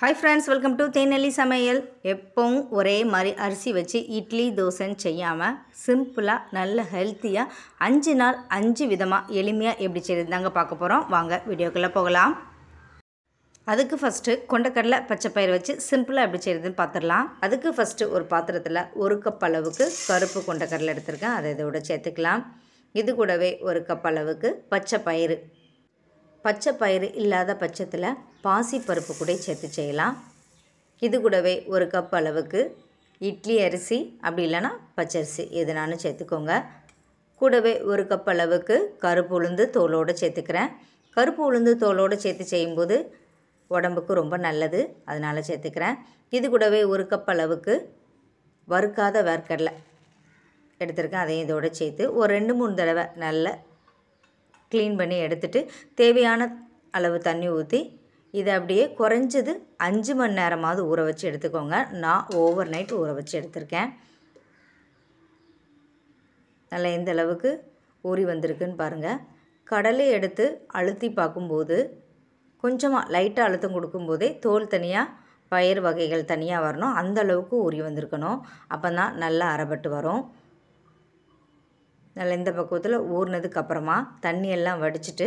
Hi friends, welcome to தேனலி சமையல். எப்பவும் ஒரே மாதிரி அரிசி வச்சு இட்லி தோசைன்னு செய்யாமல் சிம்பிளாக நல்ல ஹெல்த்தியாக 5 நாள் 5 விதமாக எளிமையாக எப்படி செய்யறதுதாங்க பார்க்க போகிறோம். வாங்க வீடியோக்குள்ளே போகலாம். அதுக்கு ஃபஸ்ட்டு கொண்டக்கடலை பச்சைப்பயிறு வச்சு சிம்பிளாக எப்படி செய்கிறதுன்னு பார்த்துடலாம். அதுக்கு ஃபஸ்ட்டு ஒரு பாத்திரத்தில் 1 கப் அளவுக்கு கருப்பு கொண்டக்கடலை எடுத்திருக்கேன். அதை இதோட சேர்த்துக்கலாம். இது கூடவே 1 கப் அளவுக்கு பச்சை பயிறு இல்லாத பட்சத்தில் பாசிப்பருப்பு கூட சேர்த்து செய்யலாம். இது கூடவே 1 கப் அளவுக்கு இட்லி அரிசி, அப்படி இல்லைன்னா பச்சரிசி எதுனாலும் சேர்த்துக்கோங்க. கூடவே 1 கப் அளவுக்கு கருப்பு உளுந்து தோலோடு சேர்த்துக்கிறேன். கருப்பு உளுந்து தோலோடு சேர்த்து செய்யும்போது உடம்புக்கு ரொம்ப நல்லது, அதனால் சேர்த்துக்கிறேன். இது கூடவே 1 கப் அளவுக்கு வறுக்காத வேர்க்கடலை எடுத்துருக்கேன். அதையும் இதோடு சேர்த்து ஒரு 2-3 தடவை நல்லா க்ளீன் பண்ணி எடுத்துகிட்டு தேவையான அளவு தண்ணி ஊற்றி இதை அப்படியே குறைஞ்சது 5 மணி நேரமாவது ஊற வச்சு எடுத்துக்கோங்க. நான் ஓவர் நைட் ஊற வச்சு எடுத்திருக்கேன். நல்லா எந்த அளவுக்கு ஊறி வந்திருக்குன்னு பாருங்கள். கடலை எடுத்து அழுத்தி பார்க்கும்போது கொஞ்சமாக லைட்டாக அழுத்தம் கொடுக்கும்போதே தோல் தனியாக பயிர் வகைகள் தனியாக வரணும். அந்த அளவுக்கு ஊறி வந்திருக்கணும். அப்போ தான் நல்லா அரைபட்டு வரும். நல்லா இந்த பக்குவத்தில் ஊறினதுக்கப்புறமா தண்ணியெல்லாம் வடிச்சிட்டு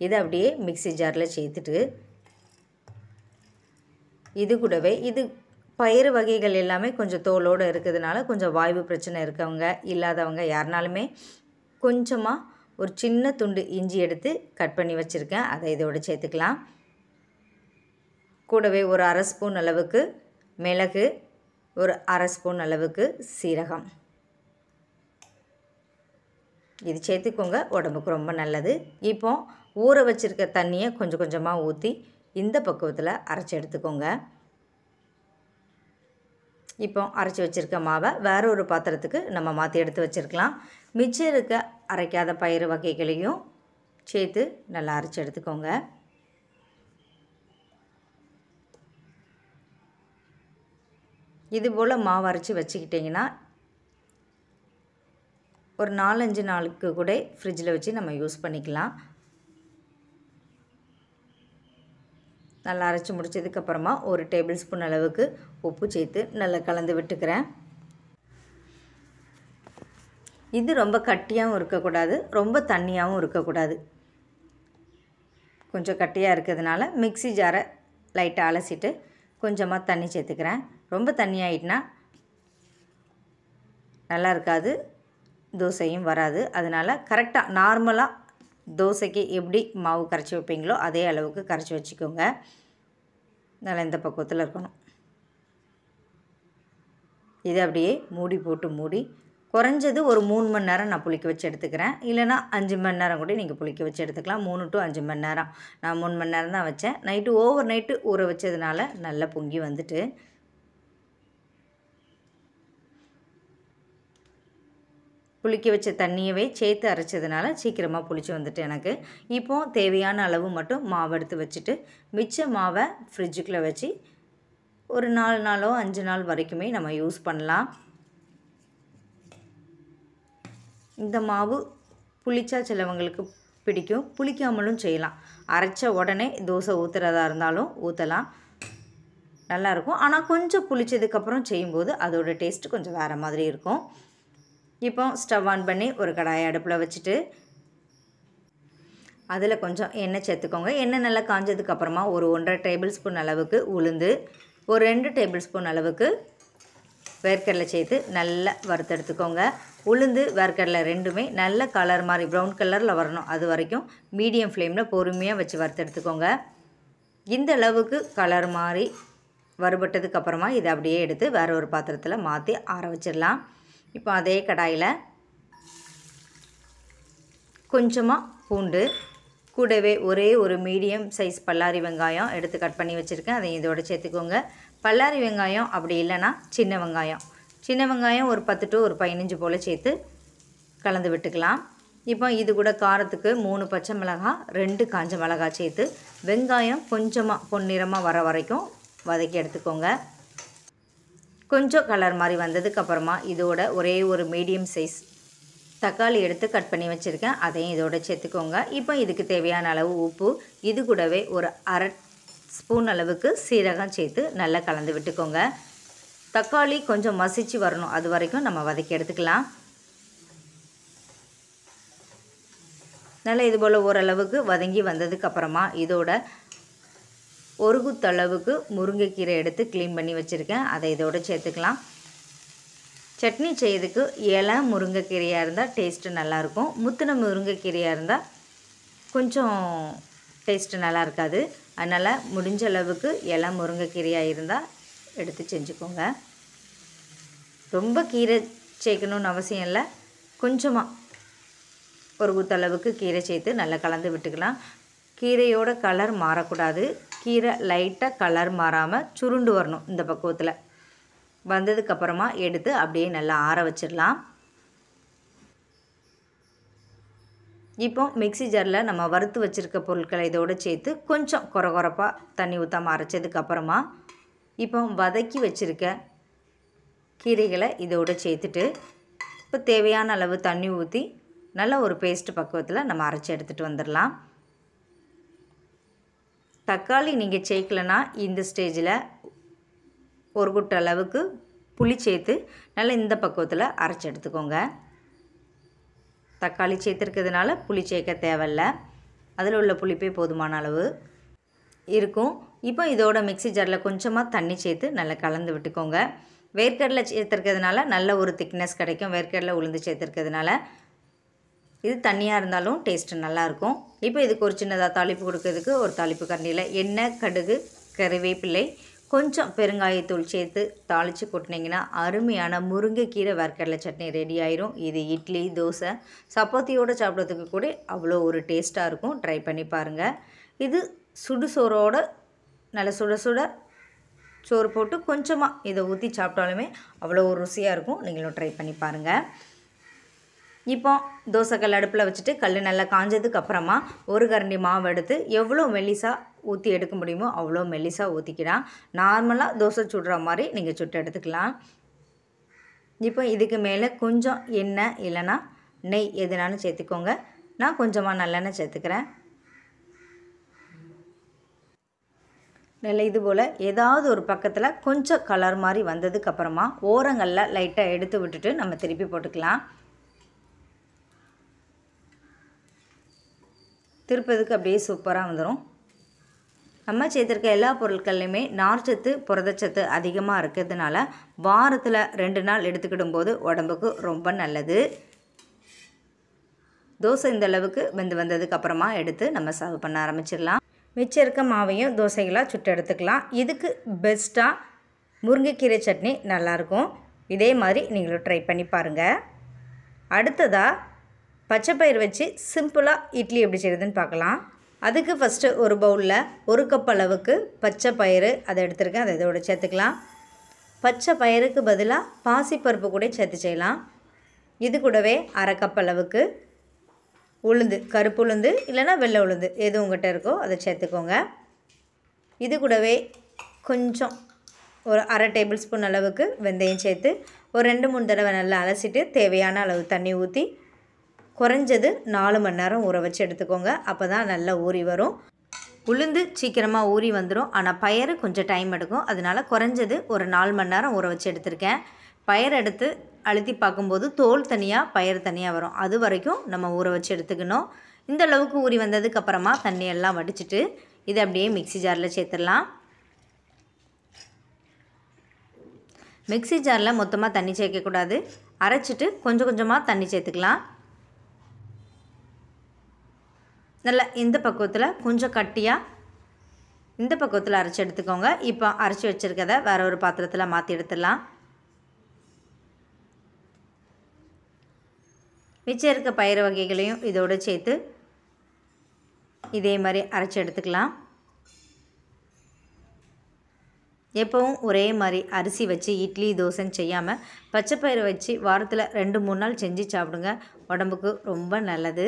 இதை அப்படியே மிக்ஸி ஜாரில் சேர்த்துட்டு இது கூடவே இது பயிறு வகைகள் எல்லாமே கொஞ்சம் தோலோடு இருக்கிறதுனால கொஞ்சம் வாய்வு பிரச்சனை இருக்கவங்க இல்லாதவங்க யாருனாலுமே கொஞ்சமாக ஒரு சின்ன துண்டு இஞ்சி எடுத்து கட் பண்ணி வச்சுருக்கேன். அதை இதோடு சேர்த்துக்கலாம். கூடவே ஒரு 1/2 ஸ்பூன் அளவுக்கு மிளகு, ஒரு 1/2 ஸ்பூன் அளவுக்கு சீரகம் இது சேர்த்துக்கோங்க. உடம்புக்கு ரொம்ப நல்லது. இப்போ ஊற வச்சுருக்க தண்ணியை கொஞ்சம் கொஞ்சமாக ஊற்றி இந்த பக்குவத்தில் அரைச்சி எடுத்துக்கோங்க. இப்போ அரைச்சி வச்சுருக்க மாவை வேற ஒரு பாத்திரத்துக்கு நம்ம மாற்றி எடுத்து வச்சுருக்கலாம். மிச்சம் இருக்க அரைக்காத பயிறு வகைகளையும் சேர்த்து நல்லா அரைச்சி எடுத்துக்கோங்க. இதுபோல் மாவு அரைச்சி வச்சுக்கிட்டிங்கன்னா ஒரு 4-5 நாளுக்கு கூட ஃப்ரிட்ஜில் வச்சு நம்ம யூஸ் பண்ணிக்கலாம். நல்லா அரைச்சி முடிச்சதுக்கப்புறமா ஒரு டேபிள் ஸ்பூன் அளவுக்கு உப்பு சேர்த்து நல்லா கலந்து விட்டுக்கிறேன். இது ரொம்ப கட்டியாகவும் இருக்கக்கூடாது, ரொம்ப தண்ணியாகவும் இருக்கக்கூடாது. கொஞ்சம் கட்டியாக இருக்கிறதுனால மிக்ஸி ஜாரை லைட்டாக அலசிட்டு கொஞ்சமாக தண்ணி சேர்த்துக்கிறேன். ரொம்ப தண்ணியாகிட்டுனா நல்லா இருக்காது, தோசையும் வராது. அதனால் கரெக்டாக நார்மலாக தோசைக்கு எப்படி மாவு கரைச்சி வைப்பீங்களோ அதே அளவுக்கு கரைச்சி வச்சுக்கோங்க. நல்லா இந்த பக்குவத்தில் இருக்கணும். இதை அப்படியே மூடி போட்டு மூடி குறைஞ்சது ஒரு 3 மணி நேரம் நான் புளிக்க வச்சு எடுத்துக்கிறேன். இல்லைனா 5 மணி நேரம் கூட நீங்கள் புளிக்க வச்சு எடுத்துக்கலாம். 3 to 5 மணி நேரம். நான் 3 மணி நேரம் தான் வச்சேன். நைட்டு ஓவர் நைட்டு ஊற வச்சதுனால நல்லா பொங்கி வந்துட்டு புளிக்க வச்ச தண்ணியவே சேர்த்து அரைச்சதுனால சீக்கிரமாக புளிச்சு வந்துட்டு எனக்கு. இப்போது தேவையான அளவு மட்டும் மாவு எடுத்து வச்சுட்டு மிச்ச மாவை ஃப்ரிட்ஜுக்குள்ளே வச்சு ஒரு 4 நாளோ 5 நாள் வரைக்குமே நம்ம யூஸ் பண்ணலாம். இந்த மாவு புளிச்சா சிலவங்களுக்கு பிடிக்கும், புளிக்காமலும் செய்யலாம். அரைச்ச உடனே தோசை ஊற்றுறதா இருந்தாலும் ஊற்றலாம், நல்லாயிருக்கும். ஆனால் கொஞ்சம் புளிச்சதுக்கப்புறம் செய்யும்போது அதோட டேஸ்ட்டு கொஞ்சம் வேறு மாதிரி இருக்கும். இப்போ ஸ்டவ் ஆன் பண்ணி ஒரு கடாயை அடுப்பில் வச்சுட்டு அதில் கொஞ்சம் எண்ணெய் சேர்த்துக்கோங்க. எண்ணெய் நல்லா காஞ்சதுக்கப்புறமா ஒரு 1.5 டேபிள் ஸ்பூன் அளவுக்கு உளுந்து, ஒரு 2 டேபிள் ஸ்பூன் அளவுக்கு வேர்க்கடலை சேர்த்து நல்லா வறுத்தெடுத்துக்கோங்க. உளுந்து வேர்க்கடலை ரெண்டுமே நல்ல கலர் மாதிரி ப்ரௌன் கலரில் வரணும். அது வரைக்கும் மீடியம் ஃப்ளேமில் பொறுமையாக வச்சு வறுத்தெடுத்துக்கோங்க. இந்த அளவுக்கு கலர் மாதிரி வறுபட்டதுக்கப்புறமா இதை அப்படியே எடுத்து வேறு ஒரு பாத்திரத்தில் மாற்றி ஆற வச்சிடலாம். இப்போ அதே கடாயில் கொஞ்சமாக பூண்டு, கூடவே ஒரே ஒரு மீடியம் சைஸ் பல்லாரி வெங்காயம் எடுத்து கட் பண்ணி வச்சுருக்கேன். அதை இதோடு சேர்த்துக்கோங்க. பல்லாரி வெங்காயம் அப்படி இல்லைன்னா சின்ன வெங்காயம் ஒரு 10 to 15 போல் சேர்த்து கலந்து விட்டுக்கலாம். இப்போ இது கூட காரத்துக்கு 3 பச்சை மிளகாய், 2 காஞ்ச மிளகாய் சேர்த்து வெங்காயம் கொஞ்சமாக பொன்னிறமாக வர வரைக்கும் வதக்கி எடுத்துக்கோங்க. கொஞ்சம் கலர் மாதிரி வந்ததுக்கப்புறமா இதோட ஒரே ஒரு மீடியம் சைஸ் தக்காளி எடுத்து கட் பண்ணி வச்சுருக்கேன். அதையும் இதோட சேர்த்துக்கோங்க. இப்போ இதுக்கு தேவையான அளவு உப்பு, இது கூடவே ஒரு 1/2 ஸ்பூன் அளவுக்கு சீரகம் சேர்த்து நல்லா கலந்து விட்டுக்கோங்க. தக்காளி கொஞ்சம் மசிச்சு வரணும், அது வரைக்கும் நம்ம வதக்கி எடுத்துக்கலாம். நல்லா இதுபோல் ஓரளவுக்கு வதங்கி வந்ததுக்கப்புறமா இதோட ஒரு குத்தளவுக்கு முருங்கைக்கீரை எடுத்து க்ளீன் பண்ணி வச்சுருக்கேன், அதை இதோட சேர்த்துக்கலாம். சட்னி செய்யறதுக்கு இலை முருங்கைக்கீரையாக இருந்தால் டேஸ்ட்டு நல்லாயிருக்கும். முத்தின முருங்கைக்கீரையாக இருந்தால் கொஞ்சம் டேஸ்ட்டு நல்லா இருக்காது. அதனால் முடிஞ்ச அளவுக்கு இலை முருங்கைக்கீரையாக இருந்தால் எடுத்து செஞ்சுக்கோங்க. ரொம்ப கீரை சேர்க்கணுன்னு அவசியம் இல்லை, கொஞ்சமாக ஒரு குத்தளவுக்கு கீரை சேர்த்து நல்லா கலந்து விட்டுக்கலாம். கீரையோட கலர் மாறக்கூடாது, கீரை லைட்டாக கலர் மாறாமல் சுருண்டு வரணும். இந்த பக்குவத்தில் வந்ததுக்கப்புறமா எடுத்து அப்படியே நல்லா ஆற வச்சிடலாம். இப்போ மிக்ஸி ஜாரில் நம்ம வறுத்து வச்சுருக்க பொருட்களை இதோடு சேர்த்து கொஞ்சம் கொரகொரப்பாக தண்ணி ஊற்றாமல் அரைச்சதுக்கப்புறமா இப்போ வதக்கி வச்சுருக்க கீரைகளை இதோடு சேர்த்துட்டு இப்போ தேவையான அளவு தண்ணி ஊற்றி நல்ல ஒரு பேஸ்ட் பக்குவத்தில் நம்ம அரைச்சி எடுத்துகிட்டு வந்துடலாம். தக்காளி நீங்கள் சேர்க்கலைன்னா இந்த ஸ்டேஜில் ஒரு குட்ட அளவுக்கு புளி சேர்த்து நல்லா இந்த பக்குவத்தில் அரைச்சி எடுத்துக்கோங்க. தக்காளி சேர்த்துருக்கிறதுனால புளி சேர்க்க தேவையில்ல, அதில் உள்ள புளிப்பே போதுமான அளவு இருக்கும். இப்போ இதோட மிக்ஸி ஜாரில் கொஞ்சமாக தண்ணி சேர்த்து நல்லா கலந்து விட்டுக்கோங்க. வேர்க்கடலை சேர்த்துருக்கிறதுனால நல்ல ஒரு திக்னஸ் கிடைக்கும். வேர்க்கடலை உளுந்து சேர்த்துருக்கிறதுனால இது தண்ணியாக இருந்தாலும் டேஸ்ட்டு நல்லாயிருக்கும். இப்போ இதுக்கு ஒரு சின்னதாக தாளிப்பு கொடுக்கறதுக்கு ஒரு தாளிப்பு கரண்டியில் எண்ணெய், கடுகு, கறிவேப்பிலை, கொஞ்சம் பெருங்காயத்தூள் சேர்த்து தாளித்து கொட்டினீங்கன்னா அருமையான முருங்கைக்கீரை வேர்க்கடலை சட்னி ரெடி ஆயிரும். இது இட்லி, தோசை, சப்பாத்தியோடு சாப்பிட்றதுக்கு கூட அவ்வளோ ஒரு டேஸ்ட்டாக இருக்கும். ட்ரை பண்ணி பாருங்கள். இது சுடு சோறோடு நல்ல சுட சுட சோறு போட்டு கொஞ்சமாக இதை ஊற்றி சாப்பிட்டாலுமே அவ்வளோ ஒரு ருசியாக இருக்கும். நீங்களும் ட்ரை பண்ணி பாருங்கள். இப்போ தோசைக்கல் அடுப்பில் வச்சுட்டு கல் நல்லா காஞ்சதுக்கப்புறமா ஒரு கரண்டி மாவு எடுத்து எவ்வளோ மெல்லிசாக ஊற்றி எடுக்க முடியுமோ அவ்வளோ மெல்லிசாக ஊற்றிக்கலாம். நார்மலாக தோசை சுடுற மாதிரி நீங்கள் சுட்டு எடுத்துக்கலாம். இப்போ இதுக்கு மேலே கொஞ்சம் எண்ணெய் இல்லைன்னா நெய் எதுனாலும் சேர்த்துக்கோங்க. நான் கொஞ்சமாக நல்லெண்ணெய் சேர்த்துக்கிறேன். நல்ல இது போல் ஏதாவது ஒரு பக்கத்தில் கொஞ்சம் கலர் மாதிரி வந்ததுக்கப்புறமா ஓரங்களில் லைட்டாக எடுத்து விட்டுட்டு நம்ம திருப்பி போட்டுக்கலாம். திருப்பதுக்கு அப்படியே சூப்பராக வந்துடும். நம்ம சேர்த்துருக்க எல்லா பொருட்கள்லையுமே நார்ச்சத்து, புரதச்சத்து அதிகமாக இருக்கிறதுனால வாரத்தில் 2 நாள் எடுத்துக்கிடும் போது உடம்புக்கு ரொம்ப நல்லது. தோசை இந்த அளவுக்கு வெந்து வந்ததுக்கப்புறமா எடுத்து நம்ம சர்வ் பண்ண ஆரம்பிச்சிடலாம். மிச்சம் இருக்க மாவையும் தோசைகளாக சுட்டு எடுத்துக்கலாம். இதுக்கு பெஸ்ட்டாக முருங்கைக்கீரை சட்னி நல்லாயிருக்கும். இதே மாதிரி நீங்களும் ட்ரை பண்ணி பாருங்கள். அடுத்ததாக பச்சைப்பயிறு வச்சு சிம்பிளாக இட்லி எப்படி செய்யுதுன்னு பார்க்கலாம். அதுக்கு ஃபஸ்ட்டு ஒரு பவுலில் 1 கப் அளவுக்கு பச்சை பயிறு அதை எடுத்துருக்கேன், அதை இதோட சேர்த்துக்கலாம். பச்சை பயிருக்கு பதிலாக பாசிப்பருப்பு கூட சேர்த்து செய்யலாம். இது கூடவே 1/2 கப் அளவுக்கு உளுந்து, கருப்பு உளுந்து இல்லைனா வெள்ளை உளுந்து எது உங்கள்கிட்ட இருக்கோ அதை சேர்த்துக்கோங்க. இது கூடவே கொஞ்சம் ஒரு 1/2 டேபிள் ஸ்பூன் அளவுக்கு வெந்தயம் சேர்த்து ஒரு 2-3 தடவை நல்லா அலசிட்டு தேவையான அளவு தண்ணி ஊற்றி குறைஞ்சது 4 மணி நேரம் ஊற வச்சு எடுத்துக்கோங்க. அப்போ தான் நல்லா ஊறி வரும். உளுந்து சீக்கிரமாக ஊறி வந்துடும், ஆனால் பயிறு கொஞ்சம் டைம் எடுக்கும். அதனால் குறைஞ்சது ஒரு 4 மணி நேரம் ஊற வச்சு எடுத்திருக்கேன். பயிர் எடுத்து அழுத்தி பார்க்கும்போது தோல் தனியாக பயிர் தனியாக வரும், அது வரைக்கும் நம்ம ஊற வச்சு எடுத்துக்கணும். இந்த அளவுக்கு ஊறி வந்ததுக்கப்புறமா தண்ணியெல்லாம் வடிச்சிட்டு இதை அப்படியே மிக்ஸி ஜாரில் சேர்த்துடலாம். மிக்ஸி ஜாரில் மொத்தமாக தண்ணி சேர்க்கக்கூடாது, அரைச்சிட்டு கொஞ்சம் கொஞ்சமாக தண்ணி சேர்த்துக்கலாம். நல்லா இந்த பக்குவத்தில் கொஞ்சம் கட்டியாக இந்த பக்குவத்தில் அரைச்சி எடுத்துக்கோங்க. இப்போ அரைச்சி வச்சுருக்கதை வேறு ஒரு பாத்திரத்தில் மாற்றி எடுத்துடலாம். மிச்சம் இருக்க பயிறு வகைகளையும் இதோடு சேர்த்து இதே மாதிரி அரைச்சி எடுத்துக்கலாம். எப்போவும் ஒரே மாதிரி அரிசி வச்சு இட்லி, தோசைன்னு செய்யாமல் பச்சைப்பயிறு வச்சு வாரத்தில் 2-3 நாள் செஞ்சு சாப்பிடுங்க, உடம்புக்கு ரொம்ப நல்லது.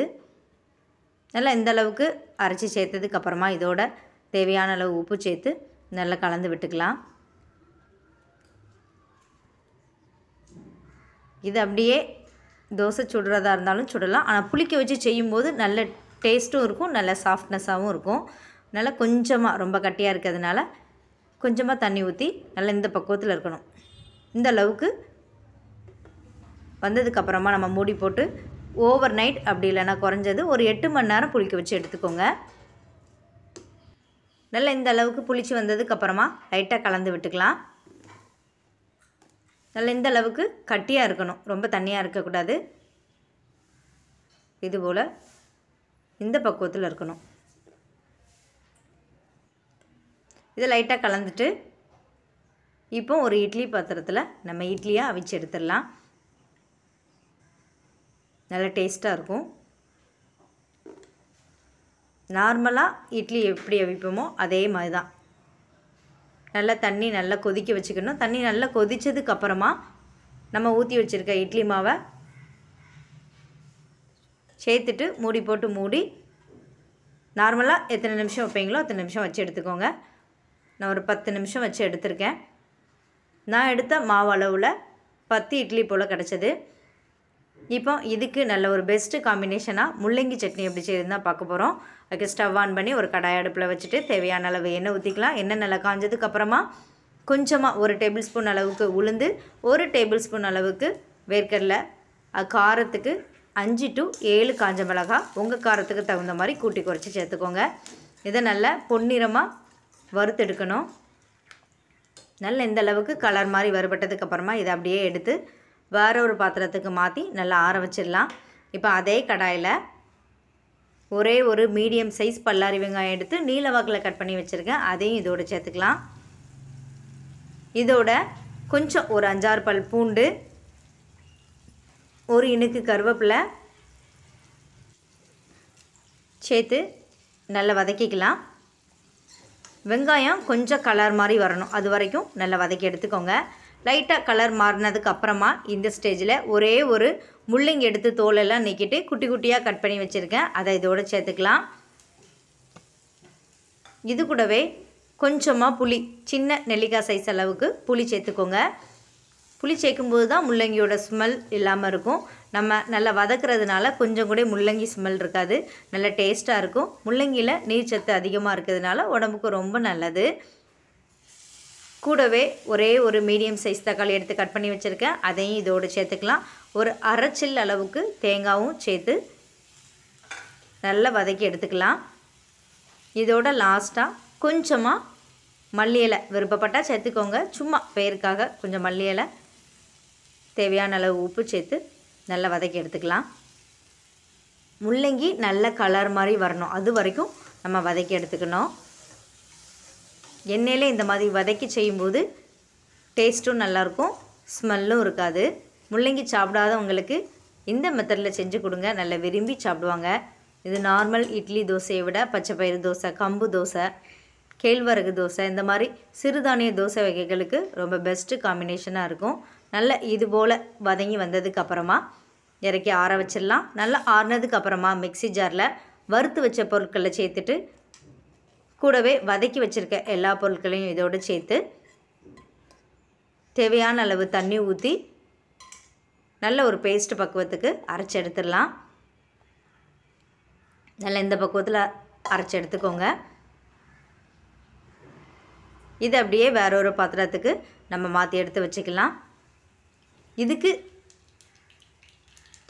நல்லா இந்த அளவுக்கு அரைச்சி சேர்த்ததுக்கப்புறமா இதோட தேவையான அளவு உப்பு சேர்த்து நல்லா கலந்து விட்டுக்கலாம். இது அப்படியே தோசை சுடுறதா இருந்தாலும் சுடலாம், ஆனால் புளிக்க வச்சு செய்யும்போது நல்ல டேஸ்ட்டும் இருக்கும், நல்ல சாஃப்ட்னஸாகவும் இருக்கும். நல்லா கொஞ்சமாக ரொம்ப கட்டியாக இருக்கிறதுனால கொஞ்சமாக தண்ணி ஊற்றி நல்லா இந்த பக்குவத்தில் இருக்கணும். இந்த அளவுக்கு வந்ததுக்கப்புறமா நம்ம மூடி போட்டு ஓவர் நைட் அப்படி இல்லைன்னா குறைஞ்சது ஒரு 8 மணி நேரம் புளிக்க வச்சு எடுத்துக்கோங்க. நல்லா இந்த அளவுக்கு புளிச்சு வந்ததுக்கப்புறமா லைட்டாக கலந்து விட்டுக்கலாம். நல்லா இந்த அளவுக்கு கட்டியாக இருக்கணும், ரொம்ப தண்ணியாக இருக்கக்கூடாது. இதுபோல் இந்த பக்குவத்தில் இருக்கணும். இதை லைட்டாக கலந்துட்டு இப்போ ஒரு இட்லி பாத்திரத்தில் நம்ம இட்லியாக அவிச்சு எடுத்துடலாம். நல்ல டேஸ்ட்டாக இருக்கும். நார்மலாக இட்லி எப்படி அவிப்போமோ அதே மாதிரி தான். நல்லா தண்ணி நல்லா கொதிக்க வச்சுக்கணும். தண்ணி நல்லா கொதித்ததுக்கப்புறமா நம்ம ஊற்றி வச்சுருக்க இட்லி மாவை சேர்த்துட்டு மூடி போட்டு மூடி நார்மலாக எத்தனை நிமிஷம் வைப்பீங்களோ அத்தனை நிமிஷம் வச்சு எடுத்துக்கோங்க. நான் ஒரு 10 நிமிஷம் வச்சு எடுத்திருக்கேன். நான் எடுத்த மாவு அளவில் 10 இட்லி போல் கிடச்சிது. இப்போ இதுக்கு நல்ல ஒரு பெஸ்ட்டு காம்பினேஷனாக முள்ளங்கி சட்னி எப்படி செய்யுதுன்னு தான் பார்க்க போகிறோம். அதுக்கு ஸ்டவ் ஆன் பண்ணி ஒரு கடாய் அடுப்பில் வச்சுட்டு தேவையான அளவு எண்ணெய் ஊற்றிக்கலாம். எண்ணெய் நல்லா காஞ்சதுக்கப்புறமா கொஞ்சமாக 1 டேபிள் ஸ்பூன் அளவுக்கு உளுந்து, 1 டேபிள் ஸ்பூன் அளவுக்கு வேர்க்கடலை, காரத்துக்கு 5 to 7 காஞ்ச மிளகாய் உங்கள் காரத்துக்கு தகுந்த மாதிரி கூட்டி குறைச்சி சேர்த்துக்கோங்க. இதை நல்லா பொன்னிறமாக வறுத்தெடுக்கணும். நல்ல இந்த அளவுக்கு கலர் மாதிரி வறுபட்டதுக்கப்புறமா இதை அப்படியே எடுத்து வேற ஒரு பாத்திரத்துக்கு மாற்றி நல்லா ஆற வச்சிடலாம். இப்போ அதே கடாயில் ஒரே ஒரு மீடியம் சைஸ் பல்லாரி வெங்காயம் எடுத்து நீல வாக்கில் கட் பண்ணி வச்சுருக்கேன். அதையும் இதோடு சேர்த்துக்கலாம். இதோட கொஞ்சம் ஒரு 5-6 பல் பூண்டு, ஒரு இனுக்கு கருவேப்பிலை சேர்த்து நல்லா வதக்கிக்கலாம். வெங்காயம் கொஞ்சம் கலர் மாதிரி வரணும், அது வரைக்கும் நல்லா வதக்கி எடுத்துக்கோங்க. லைட்டாக கலர் மாறினதுக்கு அப்புறமா இந்த ஸ்டேஜில் ஒரே ஒரு முள்ளங்கி எடுத்து தோலெல்லாம் நீக்கிட்டு குட்டி குட்டியாக கட் பண்ணி வச்சுருக்கேன். அதை இதோடு சேர்த்துக்கலாம். இது கூடவே கொஞ்சமாக புளி, சின்ன நெல்லிக்காய் சைஸ் அளவுக்கு புளி சேர்த்துக்கோங்க. புளி சேர்க்கும்போது தான் முள்ளங்கியோட ஸ்மெல் இல்லாமல் இருக்கும். நம்ம நல்லா வதக்கிறதுனால கொஞ்சம் கூட முள்ளங்கி ஸ்மெல் இருக்காது, நல்ல டேஸ்ட்டாக இருக்கும். முள்ளங்கியில் நீர் சத்து அதிகமாக இருக்கிறதுனால உடம்புக்கு ரொம்ப நல்லது. கூடவே ஒரே ஒரு மீடியம் சைஸ் தக்காளி எடுத்து கட் பண்ணி வச்சுருக்கேன். அதையும் இதோடு சேர்த்துக்கலாம். ஒரு அரை சில் அளவுக்கு தேங்காயும் சேர்த்து நல்லா வதக்கி எடுத்துக்கலாம். இதோட லாஸ்ட்டாக கொஞ்சமாக மல்லி இலை விருப்பப்பட்டால் சேர்த்துக்கோங்க, சும்மா பேருக்காக கொஞ்சம் மல்லி இலை, தேவையான அளவு உப்பு சேர்த்து நல்லா வதக்கி எடுத்துக்கலாம். முள்ளங்கி நல்ல கலர் மாதிரி வரணும், அது வரைக்கும் நம்ம வதக்கி எடுத்துக்கணும். எண்ணெயில் இந்த மாதிரி வதக்கி செய்யும்போது டேஸ்ட்டும் நல்லாயிருக்கும், ஸ்மெல்லும் இருக்காது. முள்ளங்கி சாப்பிடாதவங்களுக்கு இந்த மெத்தடில் செஞ்சு கொடுங்க, நல்லா விரும்பி சாப்பிடுவாங்க. இது நார்மல் இட்லி தோசையை விட பச்சைப்பயிறு தோசை, கம்பு தோசை, கேழ்வரகு தோசை, இந்த மாதிரி சிறுதானிய தோசை வகைகளுக்கு ரொம்ப பெஸ்ட்டு காம்பினேஷனாக இருக்கும். நல்லா இது போல் வதங்கி வந்ததுக்கப்புறமா இறக்கி ஆற வச்சிடலாம். நல்லா ஆறினதுக்கப்புறமா மிக்ஸி ஜாரில் வறுத்து வச்ச பொருட்களை சேர்த்துட்டு கூடவே வதக்கி வச்சுருக்க எல்லா பொருட்களையும் இதோடு சேர்த்து தேவையான அளவு தண்ணி ஊற்றி நல்ல ஒரு பேஸ்ட் பக்குவத்துக்கு அரைச்சி எடுத்துடலாம். நல்லா இந்த பக்குவத்தில் அரைச்சி எடுத்துக்கோங்க. இது அப்படியே வேற ஒரு பாத்திரத்துக்கு நம்ம மாற்றி எடுத்து வச்சுக்கலாம். இதுக்கு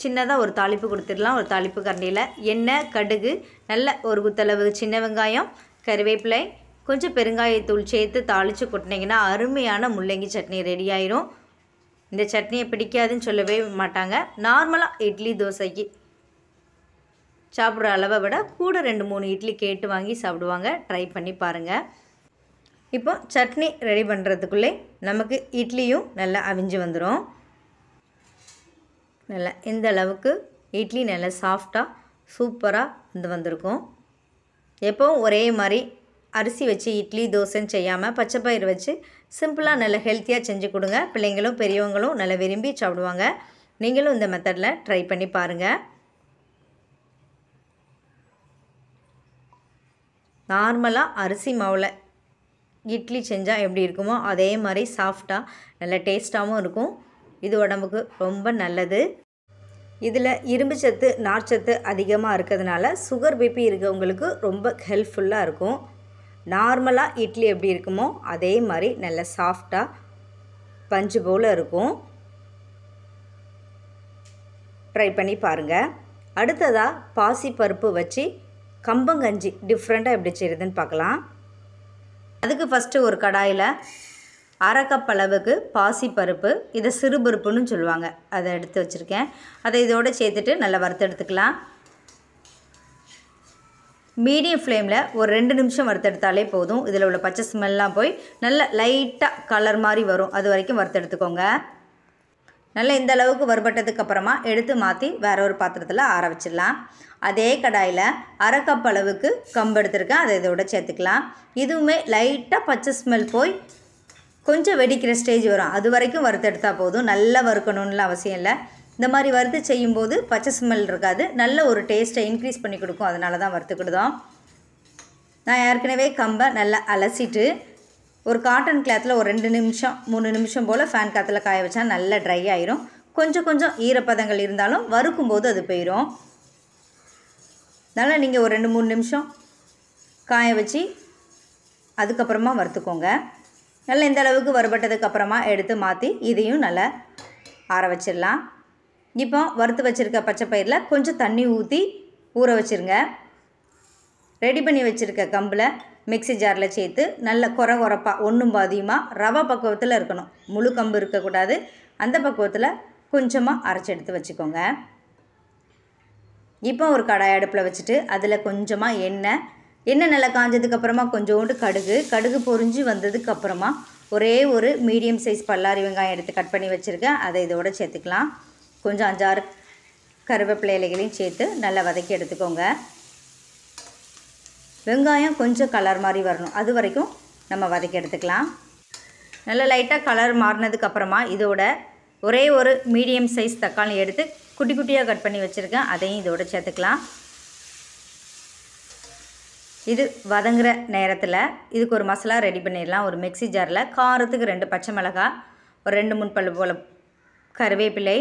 சின்னதாக ஒரு தாளிப்பு கொடுத்துடலாம். ஒரு தாளிப்பு கரண்டியில் எண்ணெய், கடுகு, நல்ல ஒரு குத்தளவு சின்ன வெங்காயம், கறிவேப்பிலை, கொஞ்சம் பெருங்காயத்தூள் சேர்த்து தாளித்து கொட்டினீங்கன்னா அருமையான முள்ளங்கி சட்னி ரெடி ஆயிரும். இந்த சட்னியை பிடிக்காதுன்னு சொல்லவே மாட்டாங்க. நார்மலாக இட்லி தோசைக்கு சாப்பிட்ற அளவை விட கூட 2-3 இட்லி கேட்டு வாங்கி சாப்பிடுவாங்க. ட்ரை பண்ணி பாருங்கள். இப்போ சட்னி ரெடி பண்ணுறதுக்குள்ளே நமக்கு இட்லியும் நல்லா அவிஞ்சு வந்துடும். நல்லா இந்த அளவுக்கு இட்லி நல்லா சாஃப்டாக சூப்பராக வந்திருக்கும். எப்போவும் ஒரே மாதிரி அரிசி வச்சு இட்லி தோசைன்னு செய்யாமல் பச்சைப்பயிறு வச்சு சிம்பிளாக நல்ல ஹெல்த்தியாக செஞ்சு கொடுங்க. பிள்ளைங்களும் பெரியவங்களும் நல்லா விரும்பி சாப்பிடுவாங்க. நீங்களும் இந்த மெத்தடில் ட்ரை பண்ணி பாருங்கள். நார்மலாக அரிசி மாவில் இட்லி செஞ்சால் எப்படி இருக்குமோ அதே மாதிரி சாஃப்டாக நல்ல டேஸ்ட்டாகவும் இருக்கும். இது உடம்புக்கு ரொம்ப நல்லது. இதில் இரும்பு சத்து நார்ச்சத்து அதிகமாக இருக்கிறதுனால சுகர் பிபி இருக்கவங்களுக்கு ரொம்ப ஹெல்ப்ஃபுல்லாக இருக்கும். நார்மலாக இட்லி எப்படி இருக்குமோ அதே மாதிரி நல்ல சாஃப்டாக பஞ்சு போல் இருக்கும். ட்ரை பண்ணி பாருங்கள். அடுத்ததாக பாசிப்பருப்பு வச்சு கம்பங்கஞ்சி டிஃப்ரெண்ட்டாக எப்படி செய்கிறதுன்னு பார்க்கலாம். அதுக்கு ஃபஸ்ட்டு ஒரு கடாயில் அரை கப் அளவுக்கு பாசிப்பருப்பு, இதை சிறுபருப்புன்னு சொல்லுவாங்க, அதை எடுத்து வச்சுருக்கேன். அதை இதோடு சேர்த்துட்டு நல்லா வறுத்தெடுத்துக்கலாம். மீடியம் ஃப்ளேமில் ஒரு 2 நிமிஷம் வறுத்தெடுத்தாலே போதும். இதில் உள்ள பச்சை ஸ்மெல்லாம் போய் நல்ல லைட்டாக கலர் மாதிரி வரும், அது வரைக்கும் வறுத்தெடுத்துக்கோங்க. நல்லா இந்த அளவுக்கு வறுபட்டதுக்கு அப்புறமா எடுத்து மாற்றி வேற ஒரு பாத்திரத்தில் ஆற வச்சிடலாம். அதே கடாயில் அரை கப் அளவுக்கு கம்பு எடுத்துருக்கேன், அதை இதோட சேர்த்துக்கலாம். இதுவுமே லைட்டாக பச்சை ஸ்மெல் போய் கொஞ்சம் வெடிக்கிற ஸ்டேஜ் வரும், அது வரைக்கும் வறுத்தெடுத்தால் போதும். நல்லா வறுக்கணும்னு அவசியம் இல்லை. இந்த மாதிரி வறுத்து செய்யும்போது பச்சை ஸ்மெல் இருக்காது, நல்ல ஒரு டேஸ்ட்டை இன்க்ரீஸ் பண்ணி கொடுக்கும். அதனால தான் வறுத்துக்கிடுதோம். நான் ஏற்கனவே கம்பை நல்லா அலசிட்டு ஒரு காட்டன் கிளாத்தில் ஒரு 2 நிமிஷம் 3 நிமிஷம் போல் ஃபேன் காற்றுல காய வச்சா நல்லா ட்ரை ஆயிரும். கொஞ்சம் ஈரப்பதங்கள் இருந்தாலும் வறுக்கும்போது அது போயிடும். அதனால் நீங்கள் ஒரு 2-3 நிமிஷம் காய வச்சு அதுக்கப்புறமா வறுத்துக்கோங்க. நல்லா இந்த அளவுக்கு வறுபட்டதுக்கப்புறமா எடுத்து மாற்றி இதையும் நல்லா ஆற வச்சிடலாம். இப்போ வறுத்து வச்சுருக்க பச்சை பயிரில் கொஞ்சம் தண்ணி ஊற்றி ஊற வச்சுருங்க. ரெடி பண்ணி வச்சுருக்க கம்பில் மிக்ஸி ஜாரில் சேர்த்து நல்ல கொரப்பாக ஒன்றும் பாதியமாக ரவை பக்குவத்தில் இருக்கணும். முழு கம்பு இருக்கக்கூடாது, அந்த பக்குவத்தில் கொஞ்சமாக அரைச்சி எடுத்து வச்சுக்கோங்க. இப்போ ஒரு கடாய் அடுப்பில் வச்சுட்டு அதில் கொஞ்சமாக எண்ணெய் நல்லா காஞ்சதுக்கப்புறமா கொஞ்சோண்டு கடுகு பொரிஞ்சு வந்ததுக்கப்புறமா ஒரே ஒரு மீடியம் சைஸ் பல்லாரி வெங்காயம் எடுத்து கட் பண்ணி வச்சுருக்கேன், அதை இதோடு சேர்த்துக்கலாம். கொஞ்சம் 5-6 கருவேப்பிலை இலைகளையும் சேர்த்து நல்லா வதக்கி எடுத்துக்கோங்க. வெங்காயம் கொஞ்சம் கலர் மாதிரி வரணும், அது வரைக்கும் நம்ம வதக்கி எடுத்துக்கலாம். நல்லா லைட்டாக கலர் மாறினதுக்கப்புறமா இதோட ஒரே ஒரு மீடியம் சைஸ் தக்காளி எடுத்து குட்டி குட்டியாக கட் பண்ணி வச்சுருக்கேன், அதையும் இதோட சேர்த்துக்கலாம். இது வதங்குற நேரத்தில் இதுக்கு ஒரு மசாலா ரெடி பண்ணிடலாம். ஒரு மிக்ஸி ஜாரில் காரத்துக்கு 2 பச்சை மிளகாய், ஒரு 2-3 பல்லு போல் கருவேப்பிலை,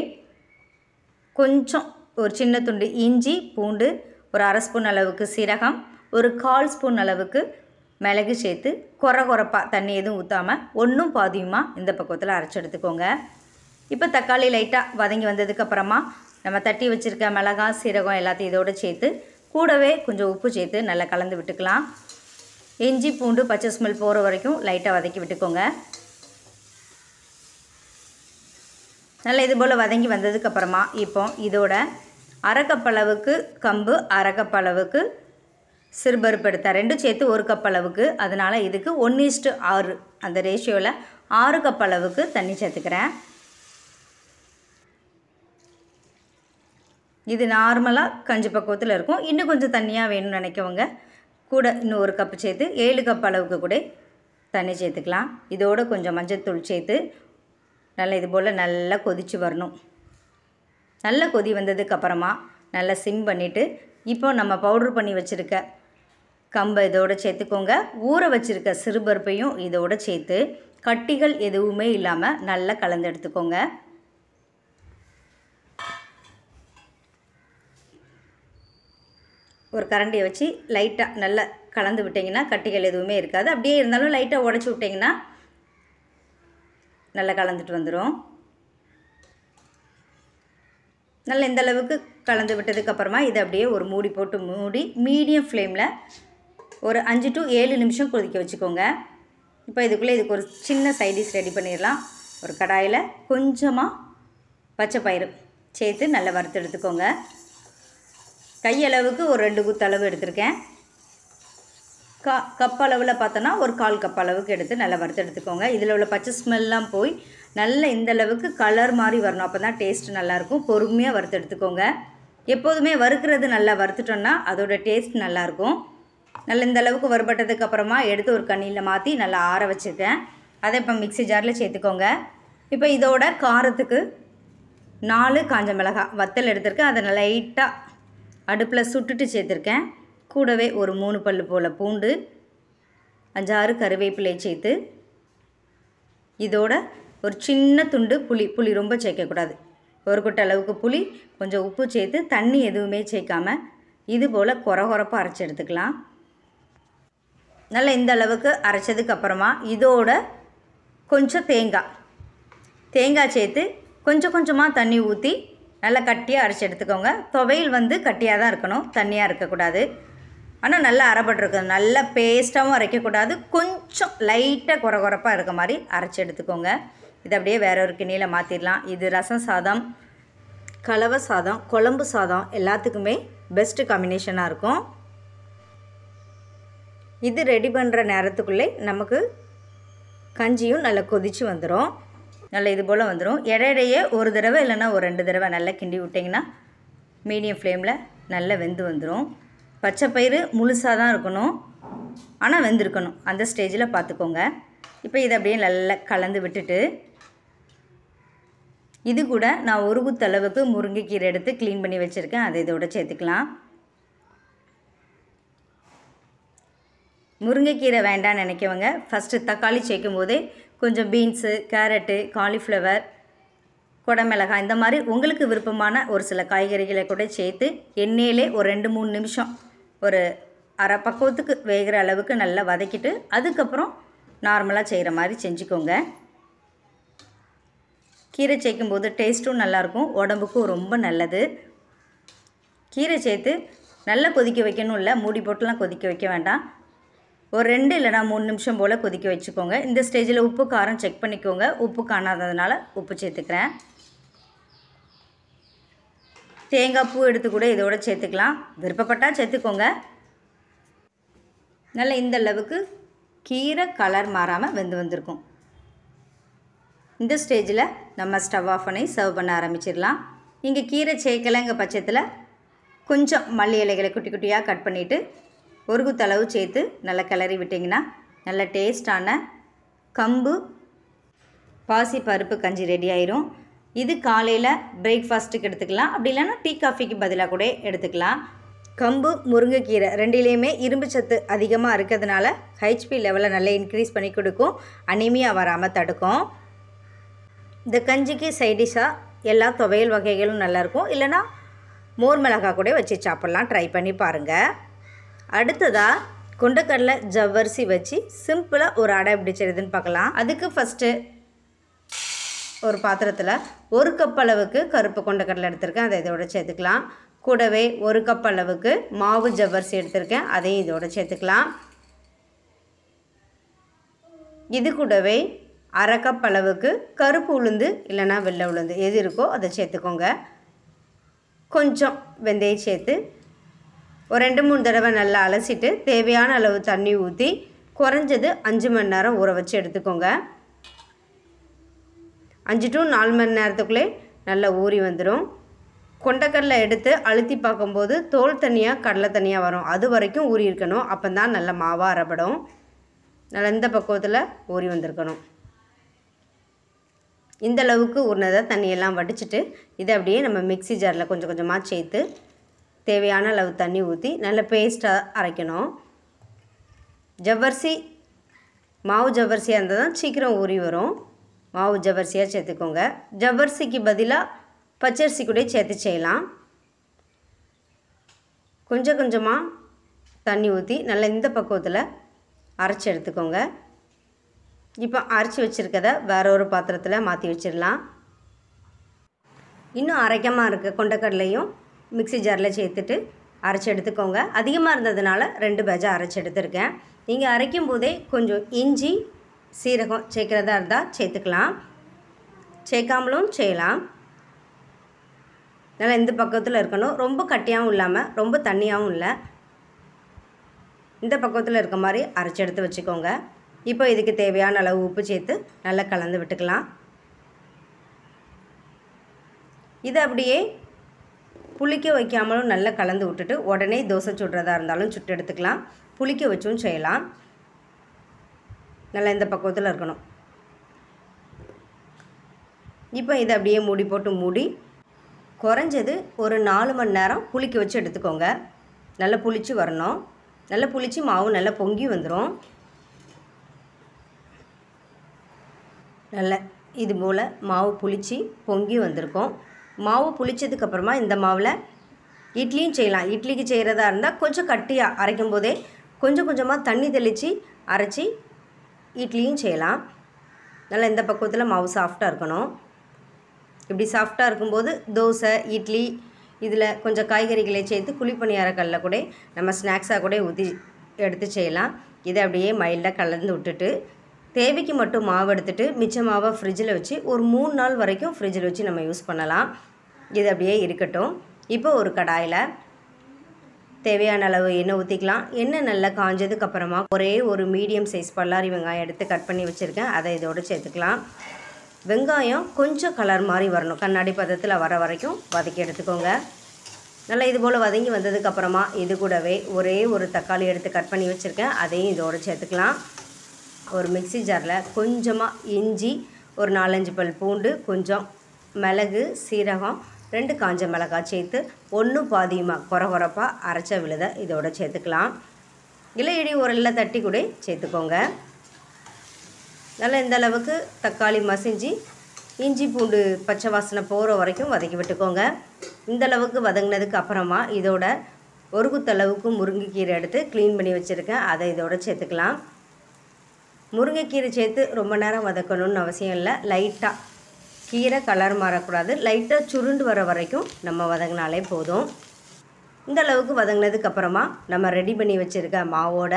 கொஞ்சம் ஒரு சின்ன துண்டு இஞ்சி பூண்டு, ஒரு 1/2 ஸ்பூன் அளவுக்கு சீரகம், ஒரு 1/4 ஸ்பூன் அளவுக்கு மிளகு சேர்த்து கொரப்பாக தண்ணி எதுவும் ஊற்றாமல் ஒன்றும் பாதியுமாக இந்த பக்குவத்தில் அரைச்சி எடுத்துக்கோங்க. இப்போ தக்காளி லைட்டாக வதங்கி வந்ததுக்கப்புறமா நம்ம தட்டி வச்சுருக்க மிளகாய் சீரகம் எல்லாத்தையும் இதோடு சேர்த்து கூடவே கொஞ்சம் உப்பு சேர்த்து நல்லா கலந்து விட்டுக்கலாம். இஞ்சி பூண்டு பச்சை ஸ்மெல் போகிற வரைக்கும் லைட்டாக வதக்கி விட்டுக்கோங்க. நல்லா இது போல் வதங்கி வந்ததுக்கப்புறமா இப்போ இதோட அரை கப் அளவுக்கு கம்பு, அரை கப் அளவுக்கு சிறுபருப்பு எடுத்தேன், 2 சேர்த்து 1 கப் அளவுக்கு. அதனால் இதுக்கு 1:6 அந்த ரேஷியோவில் 6 கப் அளவுக்கு தண்ணி சேர்த்துக்கிறேன். இது நார்மலாக கஞ்சி பக்குவத்தில் இருக்கும். இன்னும் கொஞ்சம் தண்ணியாக வேணும்னு நினைக்கவங்க கூட இன்னும் 1 கப்பு சேர்த்து 7 கப் அளவுக்கு கூட தண்ணி சேர்த்துக்கலாம். இதோடு கொஞ்சம் மஞ்சள்தூள் சேர்த்து நல்லா இது போல் நல்லா கொதித்து வரணும். நல்லா கொதி வந்ததுக்கப்புறமா நல்லா சிம் பண்ணிவிட்டு இப்போ நம்ம பவுட்ரு பண்ணி வச்சுருக்க கம்பை இதோடு சேர்த்துக்கோங்க. ஊற வச்சுருக்க சிறுபருப்பையும் இதோடு சேர்த்து கட்டிகள் எதுவுமே இல்லாமல் நல்லா கலந்து எடுத்துக்கோங்க. ஒரு கரண்டியை வச்சு லைட்டாக நல்லா கலந்து விட்டிங்கன்னா கட்டிகள் எதுவுமே இருக்காது. அப்படியே இருந்தாலும் லைட்டாக உடச்சி விட்டிங்கன்னா நல்லா கலந்துட்டு வந்துடும். நல்லா இந்த அளவுக்கு கலந்து விட்டதுக்கப்புறமா இதை அப்படியே ஒரு மூடி போட்டு மூடி மீடியம் ஃப்ளேமில் ஒரு 5 to 7 நிமிஷம் கொதிக்க வச்சுக்கோங்க. இப்போ இதுக்குள்ளே இதுக்கு ஒரு சின்ன சைடிஷ் ரெடி பண்ணிடலாம். ஒரு கடாயில் கொஞ்சமாக பச்சை பயிறு சேர்த்து நல்லா வறுத்து எடுத்துக்கோங்க. கையளவுக்கு ஒரு 2 குத்து அளவு எடுத்திருக்கேன். கப் அளவில் பார்த்தோன்னா ஒரு 1/4 கப் அளவுக்கு எடுத்து நல்லா வறுத்து எடுத்துக்கோங்க. இதில் உள்ள பச்சை ஸ்மெல்லாம் போய் நல்ல இந்த அளவுக்கு கலர் மாதிரி வரணும், அப்போ தான் டேஸ்ட்டு நல்லாயிருக்கும். பொறுமையாக வறுத்து எடுத்துக்கோங்க. எப்போதுமே வறுக்கிறது நல்லா வறுத்துட்டோன்னா அதோட டேஸ்ட் நல்லாயிருக்கும். நல்லா இந்த அளவுக்கு வறுபட்டதுக்கப்புறமா எடுத்து ஒரு கண்ணியில் மாற்றி நல்லா ஆற வச்சுருக்கேன். அதை இப்போ மிக்ஸி ஜாரில் சேர்த்துக்கோங்க. இப்போ இதோட காரத்துக்கு 4 காஞ்ச மிளகாய் வத்தல் எடுத்திருக்கேன், அதை லைட்டாக அடுப்பில் சுட்டுட்டு சேர்த்துருக்கேன். கூடவே ஒரு 3 பல்லு போல் பூண்டு, 5-6 கருவேப்பிலை சேர்த்து இதோட ஒரு சின்ன துண்டு புளி ரொம்ப சேர்க்கக்கூடாது, ஒரு கொட்டை அளவுக்கு புளி, கொஞ்சம் உப்பு சேர்த்து தண்ணி எதுவுமே சேர்க்காம இது போல் கொரகொரப்பாக அரைச்சி எடுத்துக்கலாம். நல்லா இந்த அளவுக்கு அரைச்சதுக்கு அப்புறமா இதோட கொஞ்சம் தேங்காய் சேர்த்து கொஞ்சம் கொஞ்சமாக தண்ணி ஊற்றி நல்லா கட்டியாக அரைச்சி எடுத்துக்கோங்க. துவையல் வந்து கட்டியாக தான் இருக்கணும், தண்ணியாக இருக்கக்கூடாது. ஆனால் நல்லா அரைப்பட்டுருக்கணும். நல்லா பேஸ்ட்டாகவும் அரைக்கக்கூடாது, கொஞ்சம் லைட்டாக கொரகொரப்பாக இருக்க மாதிரி அரைச்சி எடுத்துக்கோங்க. இதை அப்படியே வேற ஒரு கிண்ணியில் மாற்றிடலாம். இது ரசம் சாதம், கலவை சாதம், குழம்பு சாதம் எல்லாத்துக்குமே பெஸ்ட்டு காம்பினேஷனாக இருக்கும். இது ரெடி பண்ணுற நேரத்துக்குள்ளே நமக்கு கஞ்சியும் நல்லா கொதித்து வந்துடும். நல்லா இது போல் வந்துடும். இடையிடையே ஒரு தடவை இல்லைன்னா ஒரு 2 தடவை நல்லா கிண்டி விட்டிங்கன்னா மீடியம் ஃப்ளேமில் நல்லா வெந்து வந்துடும். பச்சை பயிறு முழுசாக தான் இருக்கணும், ஆனால் வெந்திருக்கணும். அந்த ஸ்டேஜில் பார்த்துக்கோங்க. இப்போ இதை அப்படியே நல்லா கலந்து விட்டுட்டு இது கூட நான் ஒரு குத்தளவுக்கு முருங்கைக்கீரை எடுத்து க்ளீன் பண்ணி வச்சுருக்கேன். அதை இதோட சேர்த்துக்கலாம். முருங்கைக்கீரை வேண்டான்னு நினைக்கவங்க ஃபஸ்ட்டு தக்காளி சேர்க்கும் போதே கொஞ்சம் பீன்ஸு, கேரட்டு, காலிஃப்ளவர், குடமிளகாய் இந்த மாதிரி உங்களுக்கு விருப்பமான ஒரு சில காய்கறிகளை கூட சேர்த்து எண்ணெயிலே ஒரு 2-3 நிமிஷம் ஒரு அரை பக்குவத்துக்கு வேகிற அளவுக்கு நல்லா வதக்கிட்டு அதுக்கப்புறம் நார்மலாக செய்கிற மாதிரி செஞ்சுக்கோங்க. கீரை சேர்க்கும்போது டேஸ்ட்டும் நல்லாயிருக்கும், உடம்புக்கும் ரொம்ப நல்லது. கீரை சேர்த்து நல்லா கொதிக்க வைக்கணும், இல்லை மூடி போட்டுலாம் கொதிக்க வைக்க வேண்டாம். ஒரு 2 இல்லைனா 3 நிமிஷம் போல் கொதிக்க வச்சுக்கோங்க. இந்த ஸ்டேஜில் உப்பு காரம் செக் பண்ணிக்கோங்க. உப்பு காணாததுனால உப்பு சேர்த்துக்கிறேன். தேங்காய் பூ எடுத்து கூட இதோட சேர்த்துக்கலாம், விருப்பப்பட்டால் சேர்த்துக்கோங்க. நல்லா இந்த அளவுக்கு கீரை கலர் மாறாமல் வெந்து வந்திருக்கும். இந்த ஸ்டேஜில் நம்ம ஸ்டவ் ஆஃப் பண்ணி சர்வ் பண்ண ஆரம்பிச்சிடலாம். இங்கே கீரை சேர்க்கலைங்க பட்சத்தில் கொஞ்சம் மல்லி இலைகளை குட்டி குட்டியாக கட் பண்ணிவிட்டு ஒரு குத்தளவு சேர்த்து நல்லா கிளறி விட்டிங்கன்னா நல்ல டேஸ்டான கம்பு பாசி பருப்பு கஞ்சி ரெடி ஆயிரும். இது காலையில் பிரேக்ஃபாஸ்ட்டுக்கு எடுத்துக்கலாம், அப்படி இல்லைன்னா டீ காஃபிக்கு பதிலாக கூட எடுத்துக்கலாம். கம்பு முருங்கைக்கீரை ரெண்டிலையுமே இரும்பு சத்து அதிகமாக இருக்கிறதுனால ஹெச்பி லெவலை நல்லா இன்க்ரீஸ் பண்ணி கொடுக்கும், அனீமியா வராமல் தடுக்கும். இந்த கஞ்சிக்கு சைடிஷாக எல்லா துவையல் வகைகளும் நல்லாயிருக்கும், இல்லைனா மோர் மிளகாய் கூட வச்சு சாப்பிட்லாம். ட்ரை பண்ணி பாருங்கள். அடுத்ததாக கொண்டக்கடலை ஜவ்வரிசி வச்சு சிம்பிளாக ஒரு அடை எப்படி செய்யுதுன்னு பார்க்கலாம். அதுக்கு ஃபஸ்ட்டு ஒரு பாத்திரத்தில் 1 கப் அளவுக்கு கருப்பு கொண்டக்கடலை எடுத்திருக்கேன், அதை இதோட சேர்த்துக்கலாம். கூடவே 1 கப் அளவுக்கு மாவு ஜவ்வரிசி எடுத்திருக்கேன், அதையும் இதோட சேர்த்துக்கலாம். இது கூடவே 1/2 கப் அளவுக்கு கருப்பு உளுந்து இல்லைனா வெள்ளை உளுந்து எது இருக்கோ அதை சேர்த்துக்கோங்க. கொஞ்சம் வெந்தயம் சேர்த்து ஒரு 2-3 தடவை நல்லா அலசிட்டு தேவையான அளவு தண்ணி ஊற்றி குறைஞ்சது 5 மணி நேரம் ஊற வச்சு எடுத்துக்கோங்க. 5 to 4 மணி நேரத்துக்குள்ளே நல்லா ஊறி வந்துடும். கொண்டக்கடலை எடுத்து அழுத்தி பார்க்கும்போது தோல் தனியாக கடலை தனியாக வரும், அது வரைக்கும் ஊறி இருக்கணும். அப்போ தான் நல்ல மாவாக அரைப்படும். நல்லா இந்த பக்குவத்தில் ஊறி வந்திருக்கணும். இந்த அளவுக்கு ஊறினதை தண்ணியெல்லாம் வடிச்சிட்டு இதை அப்படியே நம்ம மிக்ஸி ஜாரில் கொஞ்சம் கொஞ்சமாக சேர்த்து தேவையான அளவு தண்ணி ஊற்றி நல்ல பேஸ்ட்டாக அரைக்கணும். ஜவ்வரிசி மாவு ஜவ்வரிசியாக இருந்தால் தான் சீக்கிரம் ஊறி வரும். மாவு ஜவ்வரிசியாக சேர்த்துக்கோங்க. ஜவ்வரிசிக்கு பதிலாக பச்சரிசி கூட சேர்த்து செய்யலாம். கொஞ்சம் கொஞ்சமாக தண்ணி ஊற்றி நல்லா இந்த பக்குவத்தில் அரைச்சி எடுத்துக்கோங்க. இப்போ அரைச்சி வச்சுருக்கதை வேற ஒரு பாத்திரத்தில் மாற்றி வச்சிடலாம். இன்னும் அரைக்காமல் இருக்க கொண்டக்கடலையும் மிக்ஸி ஜாரில் சேர்த்துட்டு அரைச்சி எடுத்துக்கோங்க. அதிகமாக இருந்ததுனால 2 பேட்சாக அரைச்சி எடுத்துருக்கேன். நீங்கள் அரைக்கும் போதே கொஞ்சம் இஞ்சி சீரகம் சேர்க்குறதா இருந்தால் சேர்த்துக்கலாம், சேர்க்காமலும் செய்யலாம். நல்லா இந்த பக்கத்தில் இருக்கணும், ரொம்ப கட்டியாகவும் இல்லாமல் ரொம்ப தண்ணியாகவும் இல்லை, இந்த பக்கத்தில் இருக்க மாதிரி அரைச்சி எடுத்து வச்சுக்கோங்க. இப்போ இதுக்கு தேவையான அளவு உப்பு சேர்த்து நல்லா கலந்து விட்டுக்கலாம். இதை அப்படியே புளிக்க வைக்காமலும் நல்லா கலந்து விட்டுட்டு உடனே தோசை சுடுறதா இருந்தாலும் சுட்டு எடுத்துக்கலாம், புளிக்க வச்சும் செய்யலாம். நல்லா இந்த பக்குவத்தில் இருக்கணும். இப்போ இதை அப்படியே மூடி போட்டு மூடி குறைஞ்சது ஒரு 4 மணி நேரம் புளிக்க வச்சு எடுத்துக்கோங்க. நல்லா புளிச்சு வரணும். நல்லா புளிச்சு மாவு நல்லா பொங்கி வந்துடும். நல்லா இது போல் மாவு புளிச்சு பொங்கி வந்திருக்கும். மாவு புளிச்சதுக்கப்புறமா இந்த மாவில் இட்லியும் செய்யலாம். இட்லிக்கு செய்கிறதா இருந்தால் கொஞ்சம் கட்டியாக அரைக்கும் போதே கொஞ்சம் கொஞ்சமாக தண்ணி தெளித்து அரைச்சி இட்லியும் செய்யலாம். நல்லா இந்த பக்குவத்தில் மாவு சாஃப்டாக இருக்கணும். இப்படி சாஃப்டாக இருக்கும்போது தோசை, இட்லி இதில் கொஞ்சம் காய்கறிகளை சேர்த்து குழிப்பணியாரக்கல்லில் கூட நம்ம ஸ்நாக்ஸாக கூட ஊற்றி எடுத்து செய்யலாம். இதை அப்படியே மைல்டாக கலந்து விட்டுட்டு தேவைக்கு மட்டும் மாவு எடுத்துகிட்டு மிச்ச மாவை ஃப்ரிட்ஜில் வச்சு ஒரு 3 நாள் வரைக்கும் ஃப்ரிட்ஜில் வச்சு நம்ம யூஸ் பண்ணலாம். இது அப்படியே இருக்கட்டும். இப்போ ஒரு கடாயில் தேவையான அளவு எண்ணெய் ஊற்றிக்கலாம். எண்ணெய் நல்லா காஞ்சதுக்கப்புறமா ஒரே ஒரு மீடியம் சைஸ் பல்லாரி வெங்காயம் எடுத்து கட் பண்ணி வச்சுருக்கேன். அதை இதோடு சேர்த்துக்கலாம். வெங்காயம் கொஞ்சம் கலர் மாதிரி வரணும். கண்ணாடி பதத்தில் வர வரைக்கும் வதக்கி எடுத்துக்கோங்க. நல்லா இது போல் வதங்கி வந்ததுக்கப்புறமா இது கூடவே ஒரே ஒரு தக்காளி எடுத்து கட் பண்ணி வச்சுருக்கேன். அதையும் இதோடு சேர்த்துக்கலாம். ஒரு மிக்ஸி ஜாரில் கொஞ்சமாக இஞ்சி, ஒரு 4-5 பல் பூண்டு, கொஞ்சம் மிளகு, சீரகம், 2 காஞ்ச மிளகாய் சேர்த்து 1 பாதியமாக கொரகொரப்பாக அரைச்ச விழுதை இதோடு சேர்த்துக்கலாம். இல்லை இடி உரலில் தட்டி கூட சேர்த்துக்கோங்க. நல்லா இந்த அளவுக்கு தக்காளி மசிஞ்சு இஞ்சி பூண்டு பச்சை வாசனை போகிற வரைக்கும் வதக்கி விட்டுக்கோங்க. இந்த அளவுக்கு வதங்கினதுக்கு அப்புறமா இதோட ஒரு குத்தளவுக்கு முருங்கைக்கீரை எடுத்து க்ளீன் பண்ணி வச்சுருக்கேன். அதை இதோட சேர்த்துக்கலாம். முருங்கைக்கீரை சேர்த்து ரொம்ப நேரம் வதக்கணும்னு அவசியம் இல்லை. லைட்டாக கீரை கலர் மாறக்கூடாது, லைட்டாக சுருண்டு வர வரைக்கும் நம்ம வதங்கினாலே போதும். இந்த அளவுக்கு வதங்கினதுக்கப்புறமா நம்ம ரெடி பண்ணி வச்சுருக்க மாவோட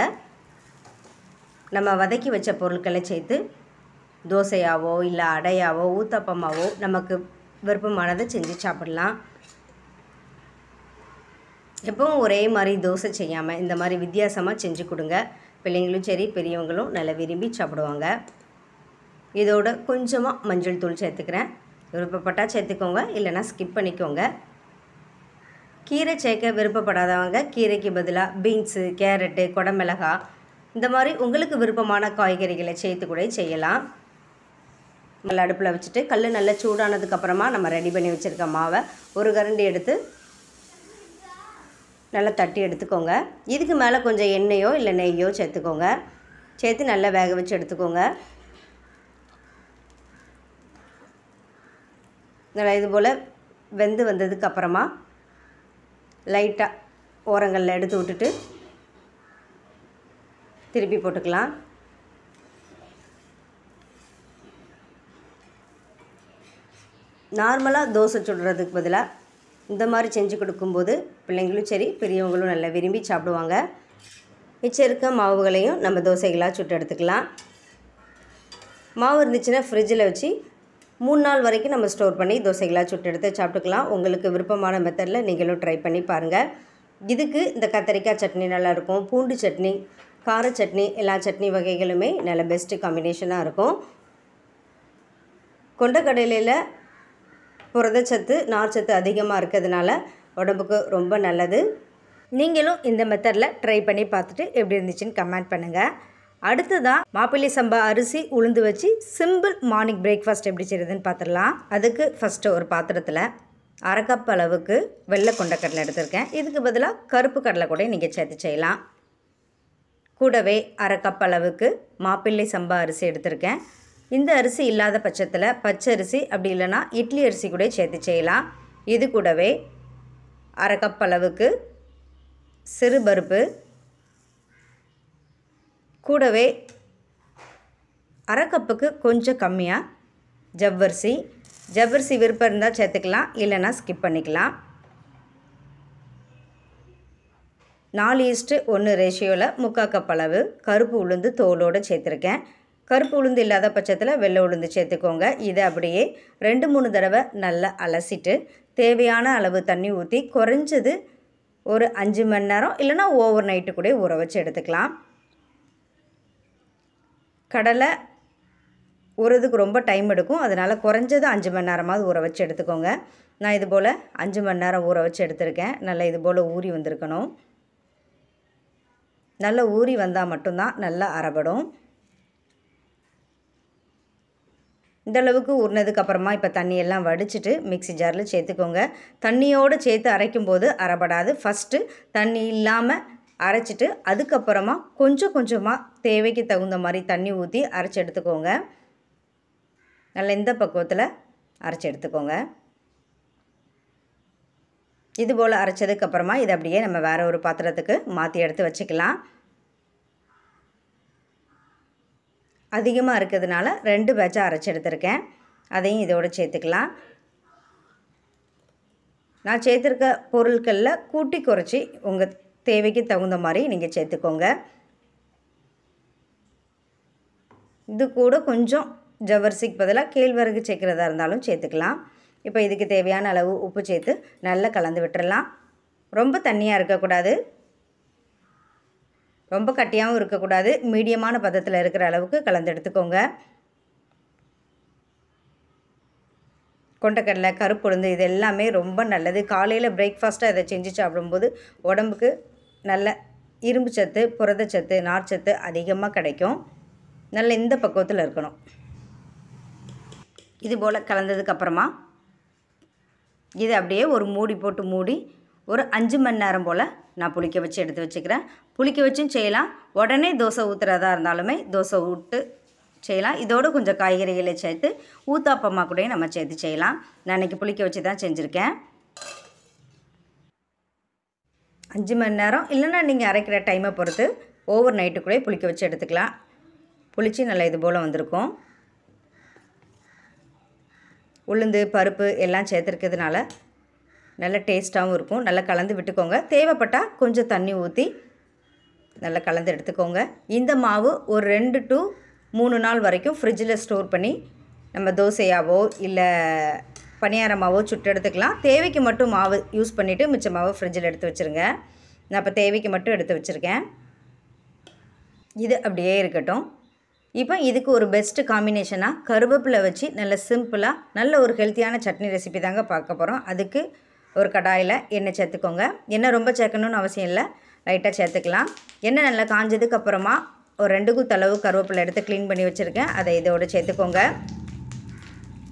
நம்ம வதக்கி வச்ச பொருட்களை சேர்த்து தோசையாவோ இல்லை அடையாவோ ஊத்தப்பமாவோ நமக்கு விருப்பமானதை செஞ்சு சாப்பிடலாம். எப்பவும் ஒரே மாதிரி தோசை செய்யாமல் இந்த மாதிரி வித்தியாசமாக செஞ்சு கொடுங்க. பிள்ளைங்களும் சரி பெரியவங்களும் நல்லா விரும்பி சாப்பிடுவாங்க. இதோட கொஞ்சமாக மஞ்சள் தூள் சேர்த்துக்கிறேன். விருப்பப்பட்டால் சேர்த்துக்கோங்க, இல்லைனா ஸ்கிப் பண்ணிக்கோங்க. கீரை சேர்க்க விருப்பப்படாதவங்க கீரைக்கு பதிலாக பீன்ஸு, கேரட்டு, குடமிளகாய் இந்த மாதிரி உங்களுக்கு விருப்பமான காய்கறிகளை சேர்த்து கூட செய்யலாம். நல்லா அடுப்பில் வச்சுட்டு கல் நல்லா சூடானதுக்கப்புறமா நம்ம ரெடி பண்ணி வச்சுருக்க மாவை ஒரு கரண்டி எடுத்து நல்லா தட்டி எடுத்துக்கோங்க. இதுக்கு மேலே கொஞ்சம் எண்ணெயோ இல்லை நெய்யோ சேர்த்துக்கோங்க. சேர்த்து நல்லா வேக வச்சு எடுத்துக்கோங்க. நல்லா இது போல் வெந்து வந்ததுக்கப்புறமா லைட்டாக ஓரங்களில் எடுத்து விட்டுட்டு திருப்பி போட்டுக்கலாம். நார்மலாக தோசை சுடுறதுக்கு பதிலாக இந்த மாதிரி செஞ்சு கொடுக்கும்போது பிள்ளைங்களும் சரி பெரியவங்களும் நல்லா விரும்பி சாப்பிடுவாங்க. மிச்சம் இருக்க மாவுகளையும் நம்ம தோசைகளாக சுட்டு எடுத்துக்கலாம். மாவு இருந்துச்சுன்னா ஃப்ரிட்ஜில் வச்சு 3 நாள் வரைக்கும் நம்ம ஸ்டோர் பண்ணி தோசைகளாக சுட்டு எடுத்து சாப்பிட்டுக்கலாம். உங்களுக்கு விருப்பமான மெத்தடில் நீங்களும் ட்ரை பண்ணி பாருங்கள். இதுக்கு இந்த கத்தரிக்காய் சட்னி நல்லாயிருக்கும், பூண்டு சட்னி, கார சட்னி, எல்லா சட்னி வகைகளுமே நல்ல பெஸ்ட்டு காம்பினேஷனாக இருக்கும். கொண்டக்கடலையில் புரதச்சத்து, நார்ச்சத்து அதிகமாக இருக்கிறதுனால உடம்புக்கு ரொம்ப நல்லது. நீங்களும் இந்த மெத்தடில் ட்ரை பண்ணி பார்த்துட்டு எப்படி இருந்துச்சுன்னு கமெண்ட் பண்ணுங்கள். அடுத்ததாக மாப்பிள்ளை சம்பா அரிசி உளுந்து வச்சு சிம்பிள் மார்னிங் பிரேக்ஃபாஸ்ட் எப்படி செய்கிறதுன்னு பார்த்துடலாம். அதுக்கு ஃபஸ்ட்டு ஒரு பாத்திரத்தில் 1/2 கப் அளவுக்கு வெள்ளை கொண்டக்கடலை எடுத்திருக்கேன். இதுக்கு பதிலாக கருப்பு கடலை கூட நீங்கள் சேர்த்து செய்யலாம். கூடவே 1/2 கப் அளவுக்கு மாப்பிள்ளை சம்பா அரிசி எடுத்திருக்கேன். இந்த அரிசி இல்லாத பட்சத்தில் பச்சரிசி அப்படி இல்லைனா இட்லி அரிசி கூட சேர்த்து செய்யலாம். இது கூடவே 1/2 கப் அளவுக்கு சிறுபருப்பு, கூடவே 1/2 கப்புக்கு கொஞ்சம் கம்மியாக ஜவ்வரிசி விருப்பம் இருந்தால் சேர்த்துக்கலாம், இல்லைனா ஸ்கிப் பண்ணிக்கலாம். 4:1 ரேஷியோவில் 3/4 கப் அளவு கருப்பு உளுந்து தோலோடு சேர்த்துருக்கேன். கருப்பு உளுந்து இல்லாத பட்சத்தில் வெள்ளை உளுந்து சேர்த்துக்கோங்க. இதை அப்படியே 2-3 தடவை நல்லா அலசிட்டு தேவையான அளவு தண்ணி ஊற்றி குறைஞ்சது ஒரு 5 மணி நேரம் இல்லைனா ஓவர் நைட்டு கூட ஊற வச்சு எடுத்துக்கலாம். கடலை ஊறதுக்கு ரொம்ப டைம் எடுக்கும், அதனால் குறைஞ்சது 5 மணி நேரமாவது ஊற வச்சு எடுத்துக்கோங்க. நான் இது போல் 5 மணி நேரம் ஊற வச்சு எடுத்துருக்கேன். நல்லா இது போல் ஊறி வந்திருக்கணும். நல்லா ஊறி வந்தால் மட்டும்தான் நல்லா அரைபடும். இந்தளவுக்கு ஊறினதுக்கப்புறமா இப்போ தண்ணியெல்லாம் வடிச்சிட்டு மிக்ஸி ஜாரில் சேர்த்துக்கோங்க. தண்ணியோடு சேர்த்து அரைக்கும்போது அரைபடாது. ஃபஸ்ட்டு தண்ணி இல்லாமல் அரைச்சிட்டு அதுக்கப்புறமா கொஞ்சம் கொஞ்சமாக தேவைக்கு தகுந்த மாதிரி தண்ணி ஊற்றி அரைச்சி எடுத்துக்கோங்க. நல்லா இந்த பக்குவத்தில் அரைச்சி எடுத்துக்கோங்க. இது போல் அரைச்சதுக்கப்புறமா இதை அப்படியே நம்ம வேறு ஒரு பாத்திரத்துக்கு மாற்றி எடுத்து வச்சுக்கலாம். அதிகமாக இருக்கிறதுனால 2 பேட்சாக அரைச்சி எடுத்துருக்கேன். அதையும் இதோடு சேர்த்துக்கலாம். நான் சேர்த்துருக்க பொருட்களில் கூட்டி குறைச்சி உங்கள் தேவைக்கு தகுந்த மாதிரி நீங்கள் சேர்த்துக்கோங்க. இது கூட கொஞ்சம் ஜவ்வரிசிக்கு பதிலாக கேழ்வரகு சேர்க்குறதா இருந்தாலும் சேர்த்துக்கலாம். இப்போ இதுக்கு தேவையான அளவு உப்பு சேர்த்து நல்லா கலந்து விட்டுறலாம். ரொம்ப தண்ணியாக இருக்கக்கூடாது, ரொம்ப கட்டியாகவும் இருக்கக்கூடாது. மீடியமான பதத்தில் இருக்கிற அளவுக்கு கலந்து எடுத்துக்கோங்க. கொண்டக்கடலை, கருப்புளுந்து இது எல்லாமே ரொம்ப நல்லது. காலையில் பிரேக்ஃபாஸ்ட்டாக இதை செஞ்சு சாப்பிடும்போது உடம்புக்கு நல்ல இரும்பு சத்து, புரதச்சத்து, நார்ச்சத்து அதிகமாக கிடைக்கும். நல்ல இந்த பக்குவத்தில் இருக்கணும். இது போல் கலந்ததுக்கப்புறமா இது அப்படியே ஒரு மூடி போட்டு மூடி ஒரு 5 மணி நேரம் போல் நான் புளிக்க வச்சு எடுத்து வச்சுக்கிறேன். புளிக்க வச்சும் செய்யலாம், உடனே தோசை ஊற்றுறதா இருந்தாலுமே தோசை விட்டு செய்யலாம். இதோடு கொஞ்சம் காய்கறிகளை சேர்த்து ஊத்தாப்பமாக கூட நம்ம சேர்த்து செய்யலாம். நான் இன்றைக்கி புளிக்க வச்சு தான் செஞ்சுருக்கேன். 5 மணி நேரம் இல்லைன்னா நீங்கள் அரைக்கிற டைமை பொறுத்து ஓவர் நைட்டுக்குள்ளே புளிக்க வச்சு எடுத்துக்கலாம். புளிச்சு நல்லா இது போல் வந்திருக்கும். உளுந்து, பருப்பு எல்லாம் சேர்த்துருக்கிறதுனால நல்ல டேஸ்ட்டாகவும் இருக்கும். நல்லா கலந்து விட்டுக்கோங்க. தேவைப்பட்டால் கொஞ்சம் தண்ணி ஊற்றி நல்லா கலந்து எடுத்துக்கோங்க. இந்த மாவு ஒரு 2 to 3 நாள் வரைக்கும் ஃப்ரிட்ஜில் ஸ்டோர் பண்ணி நம்ம தோசையாவோ இல்லை பணியாரமாவோ சுட்டு எடுத்துக்கலாம். தேவைக்கு மட்டும் மாவு யூஸ் பண்ணிவிட்டு மிச்ச மாவு ஃப்ரிட்ஜில் எடுத்து வச்சுருங்க. நான் இப்போ தேவைக்கு மட்டும் எடுத்து வச்சுருக்கேன். இது அப்படியே இருக்கட்டும். இப்போ இதுக்கு ஒரு பெஸ்ட்டு காம்பினேஷனாக கருவேப்பிலை வச்சு நல்ல சிம்பிளாக நல்ல ஒரு ஹெல்த்தியான சட்னி ரெசிபி தாங்க பார்க்க போகிறோம். அதுக்கு ஒரு கடாயில் எண்ணெய் சேர்த்துக்கோங்க. எண்ணெய் ரொம்ப சேர்க்கணுன்னு அவசியம் இல்லை, லைட்டாக சேர்த்துக்கலாம். எண்ணெய் நல்லா காஞ்சதுக்கப்புறமா ஒரு 2 குத்தளவு கருவேப்பிலை எடுத்து க்ளீன் பண்ணி வச்சுருக்கேன். அதை இதோடு சேர்த்துக்கோங்க.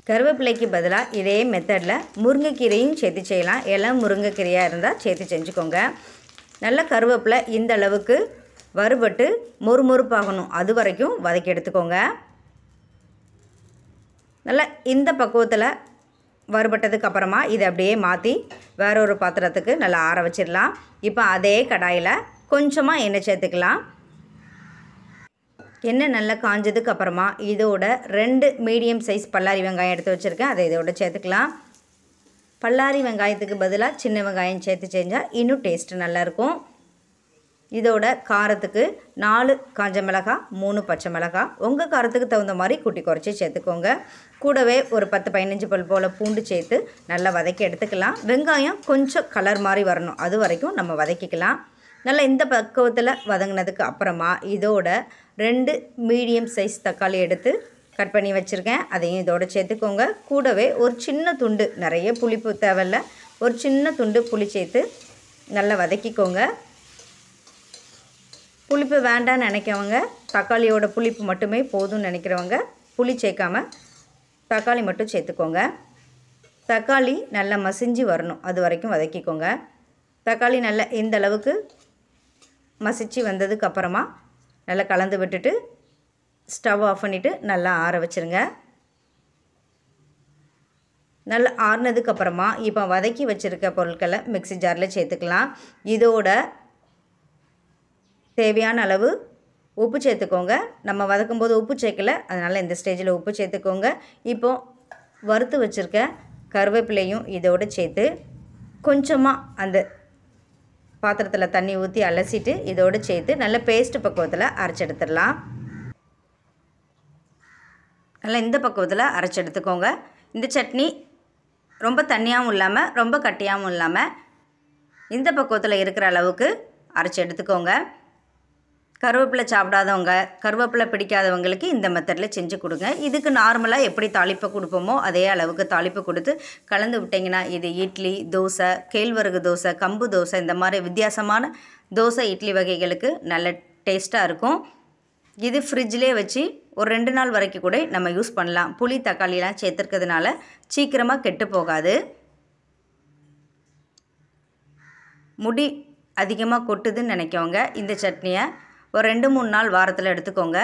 கருவேப்பிலைக்கு பதிலாக இதே மெத்தடில் முருங்கைக்கீரையும் சேர்த்து செய்யலாம். இளம் முருங்கைக்கீரையாக இருந்தால் சேர்த்து செஞ்சுக்கோங்க. நல்ல கருவேப்பிலை இந்த அளவுக்கு வறுபட்டு மொறுமொறுப்பாகணும், அது வரைக்கும் வதக்கி எடுத்துக்கோங்க. நல்லா இந்த பக்குவத்தில் வறுபட்டதுக்கு அப்புறமா இதை அப்படியே மாற்றி வேற ஒரு பாத்திரத்துக்கு நல்லா ஆற வச்சிடலாம். இப்போ அதே கடாயில் கொஞ்சமாக எண்ணெய் சேர்த்துக்கலாம். எண்ணெய் நல்லா காஞ்சதுக்கு அப்புறமா இதோட 2 மீடியம் சைஸ் பல்லாரி வெங்காயம் எடுத்து வச்சுருக்கேன். அதை இதோட சேர்த்துக்கலாம். பல்லாரி வெங்காயத்துக்கு பதிலாக சின்ன வெங்காயம் சேர்த்து செஞ்சால் இன்னும் டேஸ்ட்டு நல்லாயிருக்கும். இதோட காரத்துக்கு 4 காஞ்ச மிளகாய், 3 பச்சை மிளகாய் உங்கள் காரத்துக்கு தகுந்த மாதிரி கூட்டி குறைச்சி சேர்த்துக்கோங்க. கூடவே ஒரு 10-15 பல் போல் பூண்டு சேர்த்து நல்லா வதக்கி எடுத்துக்கலாம். வெங்காயம் கொஞ்சம் கலர் மாதிரி வரணும், அது வரைக்கும் நம்ம வதக்கிக்கலாம். நல்லா இந்த பக்குவத்தில் வதங்கினதுக்கு அப்புறமா இதோட 2 மீடியம் சைஸ் தக்காளி எடுத்து கட் பண்ணி வச்சுருக்கேன். அதையும் இதோடு சேர்த்துக்கோங்க. கூடவே ஒரு சின்ன துண்டு, நிறைய புளிப்பு தேவையில்ல, ஒரு சின்ன துண்டு புளி சேர்த்து நல்லா வதக்கிக்கோங்க. புளிப்பு வேண்டான்னு நினைக்கிறவங்க, தக்காளியோட புளிப்பு மட்டுமே போதும்னு நினைக்கிறவங்க புளி சேர்க்காம தக்காளி மட்டும் சேர்த்துக்கோங்க. தக்காளி நல்லா மசிஞ்சு வரணும், அது வரைக்கும் வதக்கிக்கோங்க. தக்காளி நல்லா இந்த அளவுக்கு மசிச்சு வந்ததுக்கப்புறமா நல்லா கலந்து விட்டுட்டு ஸ்டவ் ஆஃப் பண்ணிவிட்டு நல்லா ஆற வச்சுருங்க. நல்லா ஆறுனதுக்கப்புறமா இப்போ வதக்கி வச்சுருக்க பொருட்களை மிக்ஸி ஜாரில் சேர்த்துக்கலாம். இதோட தேவையான அளவு உப்பு சேர்த்துக்கோங்க. நம்ம வதக்கும்போது உப்பு சேர்க்கல, அதனால் இந்த ஸ்டேஜில் உப்பு சேர்த்துக்கோங்க. இப்போது வறுத்து வச்சுருக்க கருவேப்பிலையும் இதோடு சேர்த்து கொஞ்சமாக அந்த பாத்திரத்தில் தண்ணி ஊற்றி அலசிட்டு இதோடு சேர்த்து நல்ல பேஸ்ட்டு பக்குவத்தில் அரைச்சி எடுத்துடலாம். நல்லா இந்த பக்குவத்தில் அரைச்சி எடுத்துக்கோங்க. இந்த சட்னி ரொம்ப தண்ணியாகவும் இல்லாமல் ரொம்ப கட்டியாகவும் இல்லாமல் இந்த பக்குவத்தில் இருக்கிற அளவுக்கு அரைச்சி எடுத்துக்கோங்க. கருவேப்பிலை சாப்பிடாதவங்க, கருவேப்பிலை பிடிக்காதவங்களுக்கு இந்த மெத்தடில் செஞ்சு கொடுங்க. இதுக்கு நார்மலாக எப்படி தாளிப்பு கொடுப்போமோ அதே அளவுக்கு தாளிப்பு கொடுத்து கலந்து விட்டிங்கன்னா இது இட்லி, தோசை, கேழ்வரகு தோசை, கம்பு தோசை, இந்த மாதிரி வித்தியாசமான தோசை இட்லி வகைகளுக்கு நல்ல டேஸ்ட்டாக இருக்கும். இது ஃப்ரிட்ஜிலே வச்சு ஒரு 2 நாள் வரைக்கும் கூட நம்ம யூஸ் பண்ணலாம். புளி, தக்காளிலாம் சேர்த்துருக்கிறதுனால சீக்கிரமாக கெட்டு போகாது. முடி அதிகமாக கொட்டுதுன்னு நினைக்கவங்க இந்த சட்னியை ஒரு 2-3 நாள் வாரத்தில் எடுத்துக்கோங்க.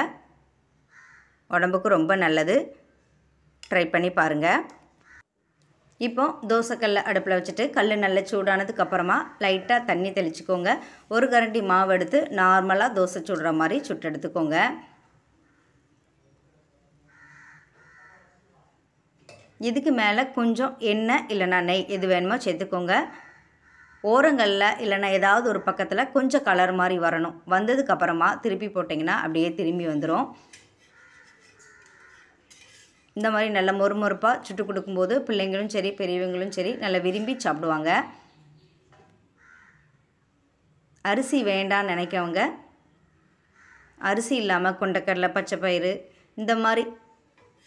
உடம்புக்கு ரொம்ப நல்லது. ட்ரை பண்ணி பாருங்கள். இப்போ தோசைக்கல்லை அடுப்பில் வச்சுட்டு கல் நல்லா சூடானதுக்கப்புறமா லைட்டாக தண்ணி தெளிச்சுக்கோங்க. ஒரு கரண்டி மாவு எடுத்து நார்மலாக தோசை சுடுற மாதிரி சுட்டு எடுத்துக்கோங்க. இதுக்கு மேலே கொஞ்சம் எண்ணெய் இல்லைனா நெய் எது வேணுமோ சேர்த்துக்கோங்க. ஓரங்களில் இல்லைனா ஏதாவது ஒரு பக்கத்தில் கொஞ்சம் கலர் மாதிரி வரணும். வந்ததுக்கப்புறமா திருப்பி போட்டிங்கன்னா அப்படியே திரும்பி வந்துடும். இந்த மாதிரி நல்ல மொறுமொறுப்பாக சுட்டு கொடுக்கும்போது பிள்ளைங்களும் சரி பெரியவங்களும் சரி நல்லா விரும்பி சாப்பிடுவாங்க. அரிசி வேண்டான்னு நினைக்கவங்க அரிசி இல்லாமல் கொண்டக்கடலை, பச்சைப்பயிறு இந்த மாதிரி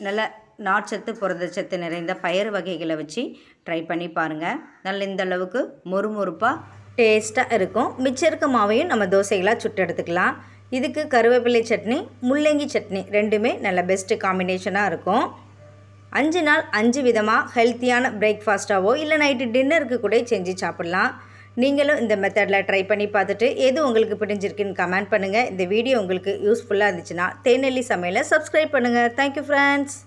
நல்ல நார்ச்சத்து புரதச்சத்து நிறைந்த பயிறு வகைகளை வச்சு ட்ரை பண்ணி பாருங்கள். நல்ல இந்த அளவுக்கு மொறுமொறுப்பாக டேஸ்ட்டாக இருக்கும். மிச்சம் இருக்க மாவையும் நம்ம தோசைகளாக சுட்டு எடுத்துக்கலாம். இதுக்கு கருவேப்பிலை சட்னி, முள்ளங்கி சட்னி ரெண்டுமே நல்ல பெஸ்ட்டு காம்பினேஷனாக இருக்கும். 5 நாள் 5 விதமாக ஹெல்த்தியான பிரேக்ஃபாஸ்ட்டாவோ இல்லை நைட்டு டின்னருக்கு கூட செஞ்சு சாப்பிட்லாம். நீங்களும் இந்த மெத்தடில் ட்ரை பண்ணி பார்த்துட்டு எது உங்களுக்கு பிடிச்சிருக்குன்னு கமெண்ட் பண்ணுங்கள். இந்த வீடியோ உங்களுக்கு யூஸ்ஃபுல்லாக இருந்துச்சுன்னா தேனெல்லி சமையலை சப்ஸ்கிரைப் பண்ணுங்கள். Thank you friends.